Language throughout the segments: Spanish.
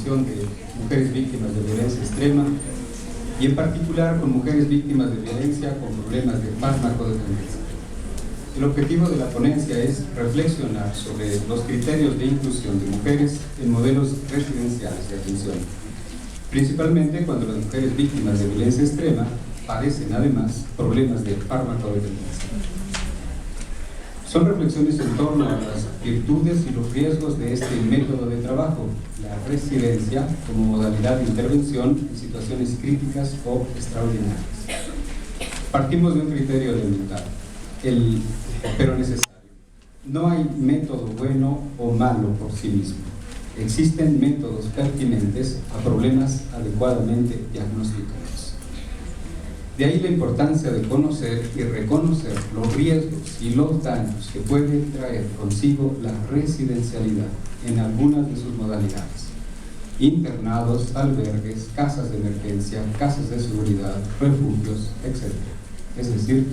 atención de mujeres víctimas de violencia extrema y en particular con mujeres víctimas de violencia con problemas de farmacodependencia. El objetivo de la ponencia es reflexionar sobre los criterios de inclusión de mujeres en modelos residenciales de atención, principalmente cuando las mujeres víctimas de violencia extrema padecen además problemas de farmacodependencia. Son reflexiones en torno a las virtudes y los riesgos de este método de trabajo, la residencia como modalidad de intervención en situaciones críticas o extraordinarias. Partimos de un criterio elemental, pero necesario. No hay método bueno o malo por sí mismo. Existen métodos pertinentes a problemas adecuadamente diagnosticados. De ahí la importancia de conocer y reconocer los riesgos y los daños que puede traer consigo la residencialidad en algunas de sus modalidades: internados, albergues, casas de emergencia, casas de seguridad, refugios, etc. Es decir,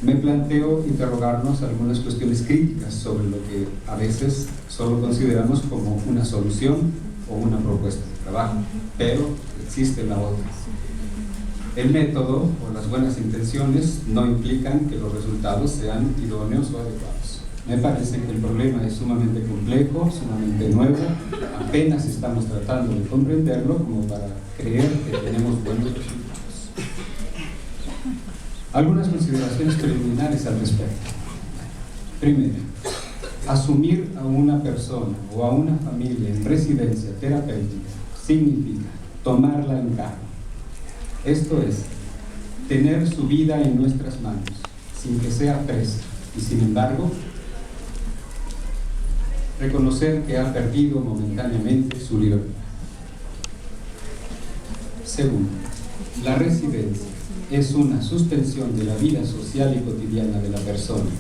me planteo interrogarnos algunas cuestiones críticas sobre lo que a veces solo consideramos como una solución o una propuesta de trabajo, pero existe la otra. El método o las buenas intenciones no implican que los resultados sean idóneos o adecuados. Me parece que el problema es sumamente complejo, sumamente nuevo, apenas estamos tratando de comprenderlo como para creer que tenemos buenos resultados. Algunas consideraciones preliminares al respecto. Primero, asumir a una persona o a una familia en residencia terapéutica significa tomarla en cargo. Esto es, tener su vida en nuestras manos, sin que sea presa, y sin embargo, reconocer que ha perdido momentáneamente su libertad. Segundo, la residencia es una suspensión de la vida social y cotidiana de la persona.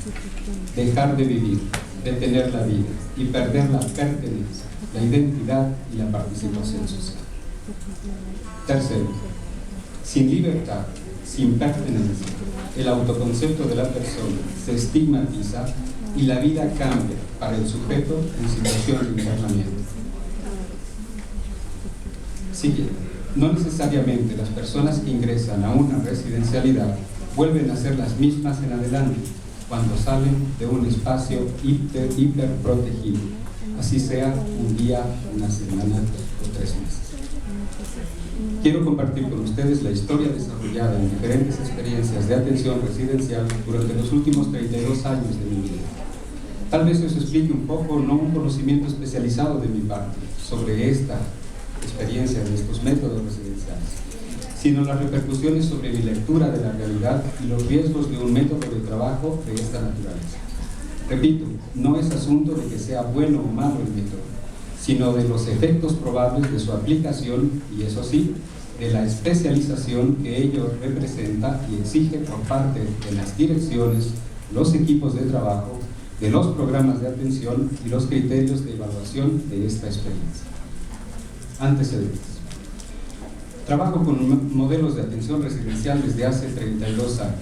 Dejar de vivir, detener la vida y perder la pertenencia, la identidad y la participación social. Tercero, sin libertad, sin pertenencia, el autoconcepto de la persona se estigmatiza y la vida cambia para el sujeto en situación de internamiento. Siguiente, no necesariamente las personas que ingresan a una residencialidad vuelven a ser las mismas en adelante cuando salen de un espacio hiperprotegido, así sea un día, una semana o 3 meses. Quiero compartir con ustedes la historia desarrollada en diferentes experiencias de atención residencial durante los últimos 32 años de mi vida. Tal vez eso explique un poco, no un conocimiento especializado de mi parte sobre esta experiencia de estos métodos residenciales, sino las repercusiones sobre mi lectura de la realidad y los riesgos de un método de trabajo de esta naturaleza. Repito, no es asunto de que sea bueno o malo el método, sino de los efectos probables de su aplicación y, eso sí, de la especialización que ello representa y exige por parte de las direcciones, los equipos de trabajo, de los programas de atención y los criterios de evaluación de esta experiencia. Antecedentes. Trabajo con modelos de atención residencial desde hace 32 años.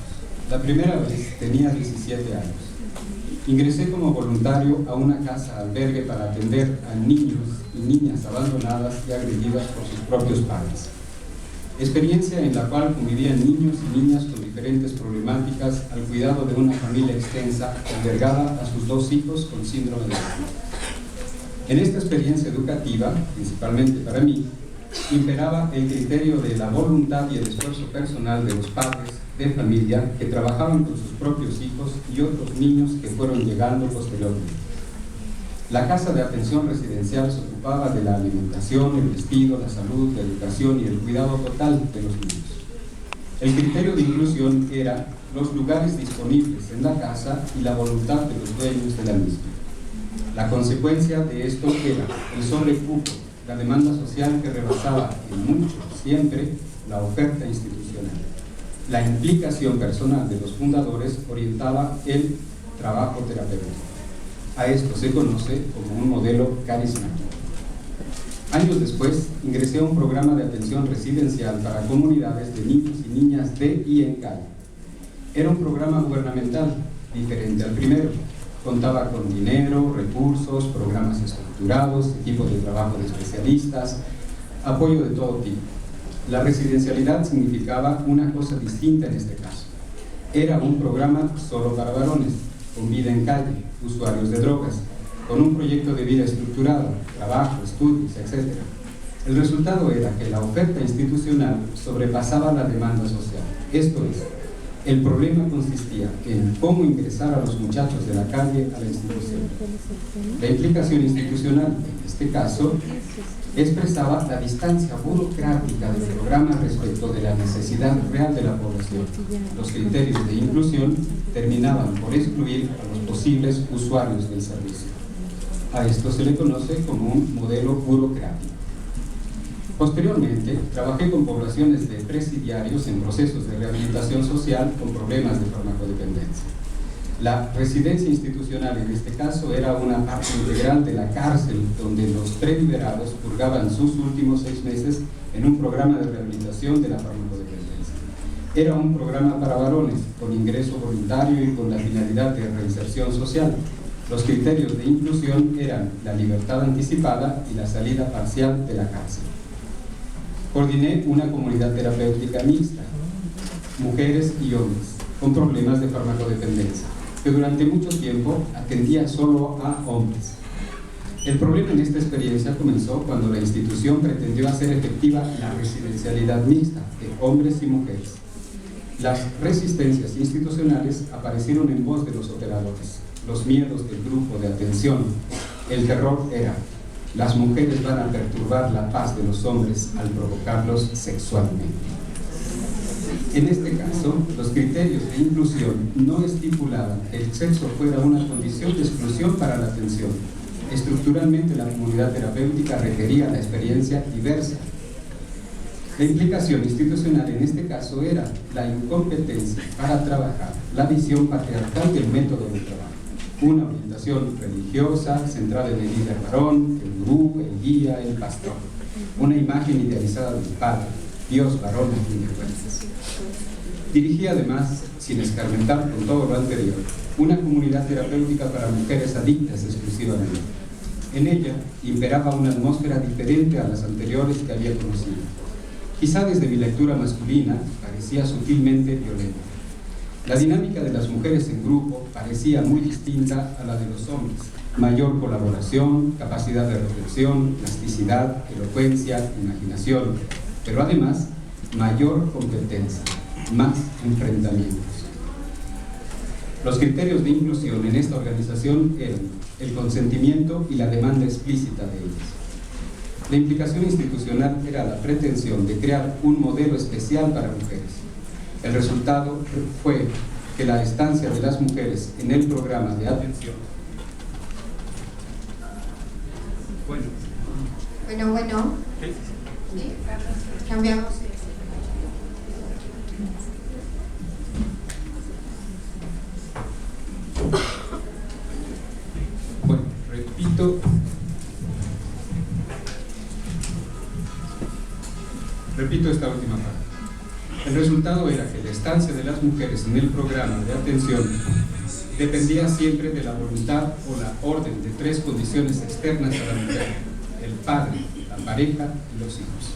La primera vez tenía 17 años. Ingresé como voluntario a una casa albergue para atender a niños y niñas abandonadas y agredidas por sus propios padres. Experiencia en la cual convivían niños y niñas con diferentes problemáticas al cuidado de una familia extensa albergada a sus 2 hijos con síndrome de Down. En esta experiencia educativa, principalmente para mí, imperaba el criterio de la voluntad y el esfuerzo personal de los padres de familia que trabajaban con sus propios hijos y otros niños que fueron llegando posteriormente. La casa de atención residencial se ocupaba de la alimentación, el vestido, la salud, la educación y el cuidado total de los niños. El criterio de inclusión era los lugares disponibles en la casa y la voluntad de los dueños de la misma. La consecuencia de esto era el sobrecupo, la demanda social que rebasaba en mucho, siempre, la oferta institucional. La implicación personal de los fundadores orientaba el trabajo terapéutico. A esto se conoce como un modelo carismático. Años después, ingresé a un programa de atención residencial para comunidades de niños y niñas de y en Cali. Era un programa gubernamental, diferente al primero, Contaba con dinero, recursos, programas estructurados, equipo de trabajo de especialistas, apoyo de todo tipo. La residencialidad significaba una cosa distinta en este caso. Era un programa solo para varones, con vida en calle, usuarios de drogas, con un proyecto de vida estructurado, trabajo, estudios, etc. El resultado era que la oferta institucional sobrepasaba la demanda social. Esto es, el problema consistía en cómo ingresar a los muchachos de la calle a la institución. La implicación institucional, en este caso, expresaba la distancia burocrática del programa respecto de la necesidad real de la población. Los criterios de inclusión terminaban por excluir a los posibles usuarios del servicio. A esto se le conoce como un modelo burocrático. Posteriormente, trabajé con poblaciones de presidiarios en procesos de rehabilitación social con problemas de farmacodependencia. La residencia institucional en este caso era una parte integral de la cárcel donde los preliberados purgaban sus últimos 6 meses en un programa de rehabilitación de la farmacodependencia. Era un programa para varones con ingreso voluntario y con la finalidad de reinserción social. Los criterios de inclusión eran la libertad anticipada y la salida parcial de la cárcel. Coordiné una comunidad terapéutica mixta, mujeres y hombres, con problemas de farmacodependencia, que durante mucho tiempo atendía solo a hombres. El problema en esta experiencia comenzó cuando la institución pretendió hacer efectiva la residencialidad mixta de hombres y mujeres. Las resistencias institucionales aparecieron en voz de los operadores, los miedos del grupo de atención. El terror era: las mujeres van a perturbar la paz de los hombres al provocarlos sexualmente. En este caso, los criterios de inclusión no estipulaban que el sexo fuera una condición de exclusión para la atención. Estructuralmente, la comunidad terapéutica requería la experiencia diversa. La implicación institucional en este caso era la incompetencia para trabajar la visión patriarcal del método de trabajo. Una orientación religiosa centrada en el líder varón, el gurú, el guía, el pastor. Una imagen idealizada del Padre, Dios varón a fin de cuentas. Dirigí además, sin escarmentar con todo lo anterior, una comunidad terapéutica para mujeres adictas exclusivamente. En ella imperaba una atmósfera diferente a las anteriores que había conocido. Quizá desde mi lectura masculina parecía sutilmente violenta. La dinámica de las mujeres en grupo parecía muy distinta a la de los hombres. Mayor colaboración, capacidad de reflexión, plasticidad, elocuencia, imaginación, pero además mayor competencia, más enfrentamientos. Los criterios de inclusión en esta organización eran el consentimiento y la demanda explícita de ellas. La implicación institucional era la pretensión de crear un modelo especial para mujeres. El resultado fue que la estancia de las mujeres en el programa de atención. Bueno. ¿Sí? Cambiamos. Bueno, repito esta última parte. El resultado era que la estancia de las mujeres en el programa de atención dependía siempre de la voluntad o la orden de 3 condiciones externas a la mujer: el padre, la pareja y los hijos.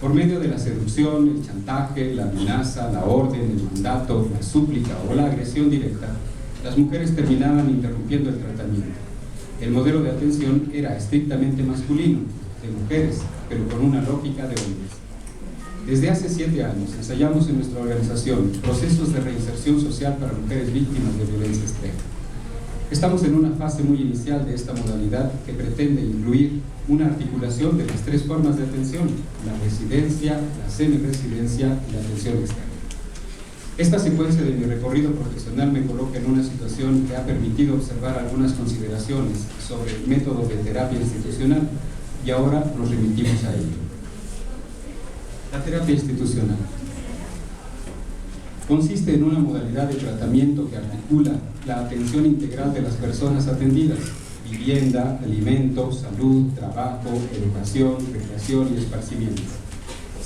Por medio de la seducción, el chantaje, la amenaza, la orden, el mandato, la súplica o la agresión directa, las mujeres terminaban interrumpiendo el tratamiento. El modelo de atención era estrictamente masculino, de mujeres, pero con una lógica de hombres. Desde hace 7 años ensayamos en nuestra organización procesos de reinserción social para mujeres víctimas de violencia extrema. Estamos en una fase muy inicial de esta modalidad que pretende incluir una articulación de las 3 formas de atención: la residencia, la semiresidencia y la atención externa. Esta secuencia de mi recorrido profesional me coloca en una situación que ha permitido observar algunas consideraciones sobre el método de terapia institucional, y ahora nos remitimos a ello. La terapia institucional consiste en una modalidad de tratamiento que articula la atención integral de las personas atendidas: vivienda, alimento, salud, trabajo, educación, recreación y esparcimiento.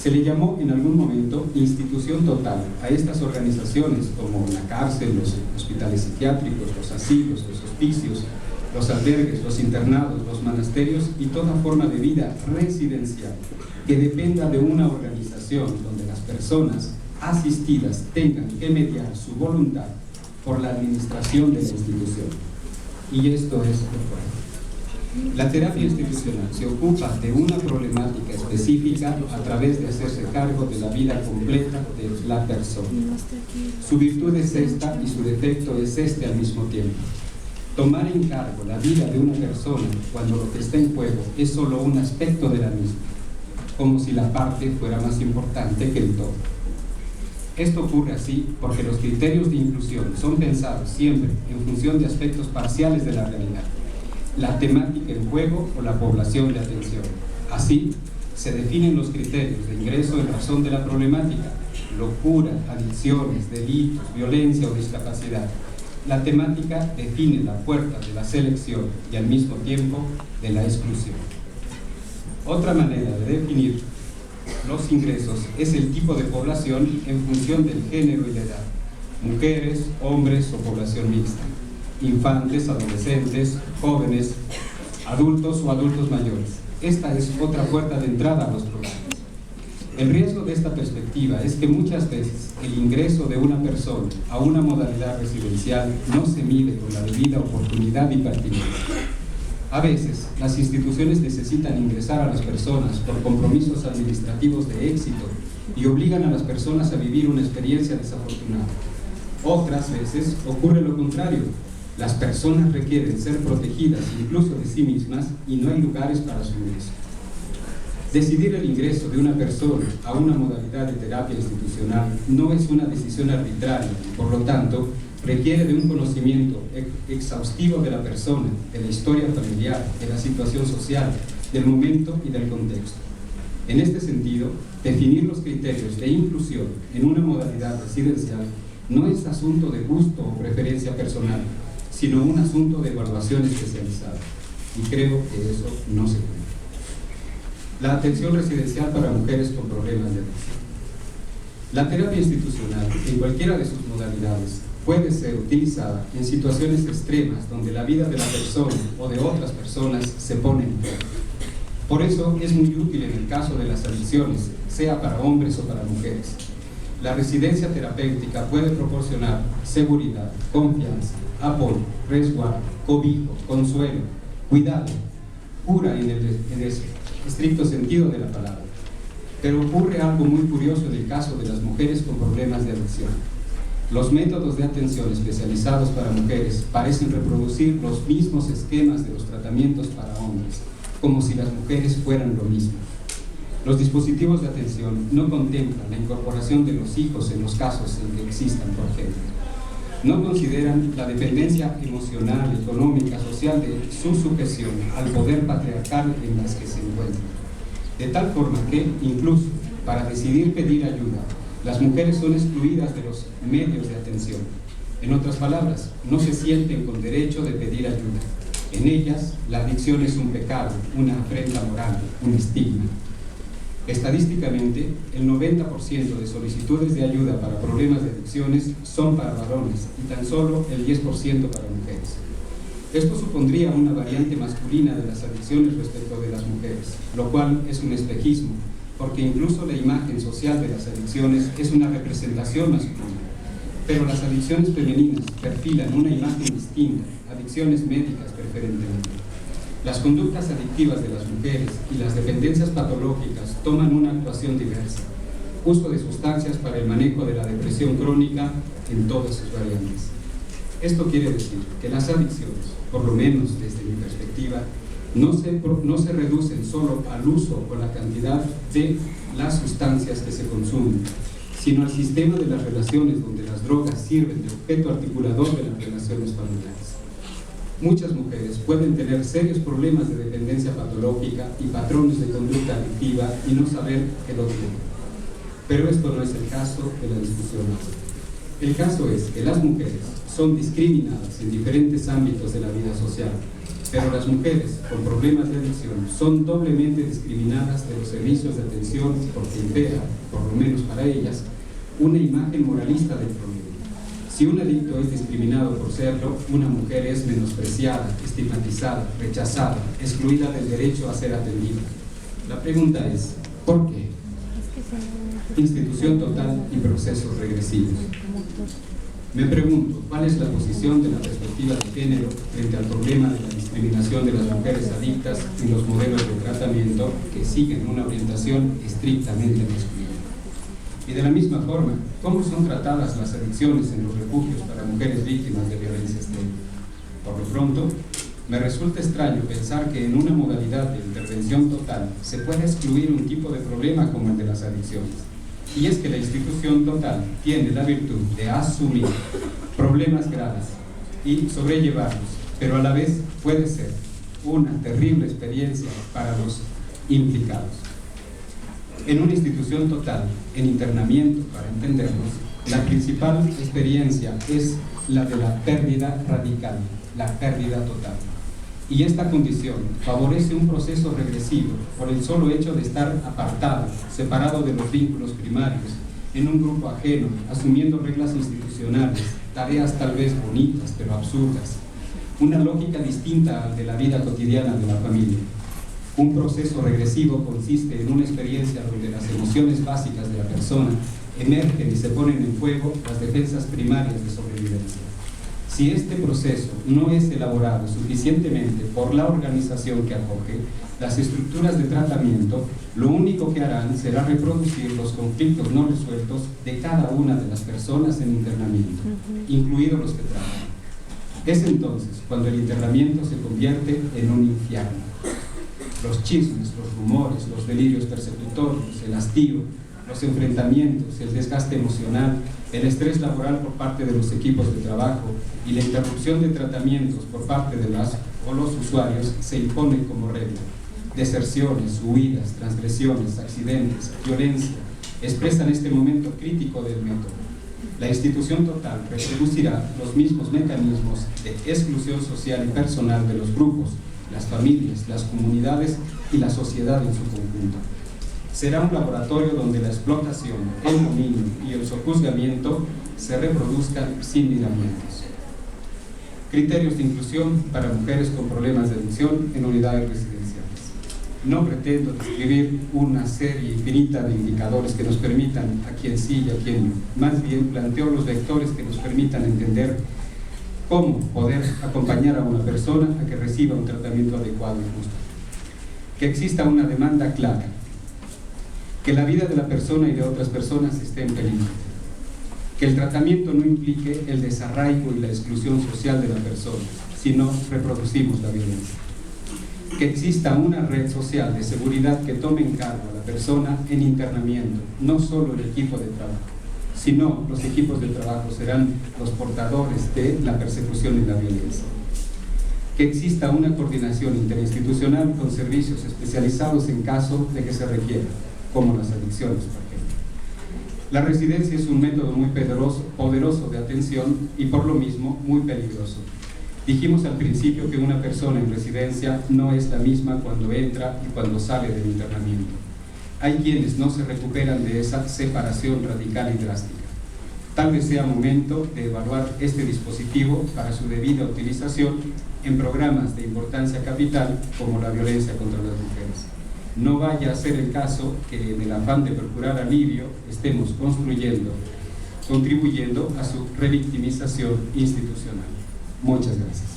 Se le llamó en algún momento institución total a estas organizaciones como la cárcel, los hospitales psiquiátricos, los asilos, los hospicios, los albergues, los internados, los monasterios y toda forma de vida residencial que dependa de una organización donde las personas asistidas tengan que mediar su voluntad por la administración de la institución. Y esto es lo cual. La terapia institucional se ocupa de una problemática específica a través de hacerse cargo de la vida completa de la persona. Su virtud es esta y su defecto es este al mismo tiempo. Tomar en cargo la vida de una persona cuando lo que está en juego es solo un aspecto de la misma, como si la parte fuera más importante que el todo. Esto ocurre así porque los criterios de inclusión son pensados siempre en función de aspectos parciales de la realidad, la temática en juego o la población de atención. Así, se definen los criterios de ingreso en razón de la problemática, locura, adicciones, delitos, violencia o discapacidad. La temática define la puerta de la selección y al mismo tiempo de la exclusión. Otra manera de definir los ingresos es el tipo de población en función del género y la edad: mujeres, hombres o población mixta, infantes, adolescentes, jóvenes, adultos o adultos mayores. Esta es otra puerta de entrada a los programas. El riesgo de esta perspectiva es que muchas veces el ingreso de una persona a una modalidad residencial no se mide con la debida oportunidad y pertinencia. A veces, las instituciones necesitan ingresar a las personas por compromisos administrativos de éxito y obligan a las personas a vivir una experiencia desafortunada. Otras veces ocurre lo contrario. Las personas requieren ser protegidas incluso de sí mismas y no hay lugares para su ingreso. Decidir el ingreso de una persona a una modalidad de terapia institucional no es una decisión arbitraria, por lo tanto, requiere de un conocimiento exhaustivo de la persona, de la historia familiar, de la situación social, del momento y del contexto. En este sentido, definir los criterios de inclusión en una modalidad residencial no es asunto de gusto o preferencia personal, sino un asunto de evaluación especializada. Y creo que eso no se puede. La atención residencial para mujeres con problemas de adicción. La terapia institucional, en cualquiera de sus modalidades, puede ser utilizada en situaciones extremas donde la vida de la persona o de otras personas se pone en juego. Por eso es muy útil en el caso de las adicciones, sea para hombres o para mujeres. La residencia terapéutica puede proporcionar seguridad, confianza, apoyo, resguardo, cobijo, consuelo, cuidado, cura en el estricto sentido de la palabra. Pero ocurre algo muy curioso en el caso de las mujeres con problemas de adicción. Los métodos de atención especializados para mujeres parecen reproducir los mismos esquemas de los tratamientos para hombres, como si las mujeres fueran lo mismo. Los dispositivos de atención no contemplan la incorporación de los hijos en los casos en que existan, por ejemplo. No consideran la dependencia emocional, económica, social de su sujeción al poder patriarcal en las que se encuentran. De tal forma que, incluso para decidir pedir ayuda, las mujeres son excluidas de los medios de atención. En otras palabras, no se sienten con derecho de pedir ayuda. En ellas, la adicción es un pecado, una afrenta moral, un estigma. Estadísticamente, el 90% de solicitudes de ayuda para problemas de adicciones son para varones y tan solo el 10% para mujeres. Esto supondría una variante masculina de las adicciones respecto de las mujeres, lo cual es un espejismo, porque incluso la imagen social de las adicciones es una representación masculina. Pero las adicciones femeninas perfilan una imagen distinta, adicciones médicas preferentemente. Las conductas adictivas de las mujeres y las dependencias patológicas toman una actuación diversa. Uso de sustancias para el manejo de la depresión crónica en todas sus variantes. Esto quiere decir que las adicciones, por lo menos desde mi perspectiva, no se reducen solo al uso o la cantidad de las sustancias que se consumen, sino al sistema de las relaciones donde las drogas sirven de objeto articulador de las relaciones familiares. Muchas mujeres pueden tener serios problemas de dependencia patológica y patrones de conducta adictiva y no saber que lo tienen. Pero esto no es el caso de la discusión ahora. El caso es que las mujeres son discriminadas en diferentes ámbitos de la vida social, pero las mujeres con problemas de adicción son doblemente discriminadas de los servicios de atención porque impera, por lo menos para ellas, una imagen moralista del problema. Si un adicto es discriminado por serlo, una mujer es menospreciada, estigmatizada, rechazada, excluida del derecho a ser atendida. La pregunta es, ¿por qué? Institución total y procesos regresivos. Me pregunto, ¿cuál es la posición de la perspectiva de género frente al problema de la discriminación de las mujeres adictas en los modelos de tratamiento que siguen una orientación estrictamente masculina? Y de la misma forma, ¿cómo son tratadas las adicciones en los refugios para mujeres víctimas de violencia estéril? Por lo pronto, me resulta extraño pensar que en una modalidad de intervención total se puede excluir un tipo de problema como el de las adicciones. Y es que la institución total tiene la virtud de asumir problemas graves y sobrellevarlos, pero a la vez puede ser una terrible experiencia para los implicados. En una institución total, en internamiento, para entendernos, la principal experiencia es la de la pérdida radical, la pérdida total. Y esta condición favorece un proceso regresivo por el solo hecho de estar apartado, separado de los vínculos primarios, en un grupo ajeno, asumiendo reglas institucionales, tareas tal vez bonitas pero absurdas, una lógica distinta al de la vida cotidiana de la familia. Un proceso regresivo consiste en una experiencia donde las emociones básicas de la persona emergen y se ponen en juego las defensas primarias de sobrevivencia. Si este proceso no es elaborado suficientemente por la organización que acoge, las estructuras de tratamiento lo único que harán será reproducir los conflictos no resueltos de cada una de las personas en internamiento, incluidos los que tratan. Es entonces cuando el internamiento se convierte en un infierno. Los chismes, los rumores, los delirios persecutorios, el hastío, los enfrentamientos, el desgaste emocional, el estrés laboral por parte de los equipos de trabajo y la interrupción de tratamientos por parte de las o los usuarios se imponen como regla. Deserciones, huidas, transgresiones, accidentes, violencia expresan este momento crítico del método. La institución total reproducirá los mismos mecanismos de exclusión social y personal de los grupos, las familias, las comunidades y la sociedad en su conjunto. Será un laboratorio donde la explotación, el dominio y el sojuzgamiento se reproduzcan sin miramientos. Criterios de inclusión para mujeres con problemas de adicción en unidades residenciales. No pretendo describir una serie infinita de indicadores que nos permitan a quien sí y a quien no. Más bien planteo los vectores que nos permitan entender cómo poder acompañar a una persona a que reciba un tratamiento adecuado y justo. Que exista una demanda clara, que la vida de la persona y de otras personas esté en peligro, que el tratamiento no implique el desarraigo y la exclusión social de la persona, sino reproducimos la violencia. Que exista una red social de seguridad que tome en cargo a la persona en internamiento, no solo el equipo de trabajo, sino los equipos de trabajo serán los portadores de la persecución y la violencia. Que exista una coordinación interinstitucional con servicios especializados en caso de que se requiera, como las adicciones, por ejemplo. La residencia es un método muy poderoso de atención y por lo mismo muy peligroso. Dijimos al principio que una persona en residencia no es la misma cuando entra y cuando sale del internamiento. Hay quienes no se recuperan de esa separación radical y drástica. Tal vez sea momento de evaluar este dispositivo para su debida utilización en programas de importancia capital como la violencia contra las mujeres. No vaya a ser el caso que en el afán de procurar alivio estemos contribuyendo a su revictimización institucional. Muchas gracias.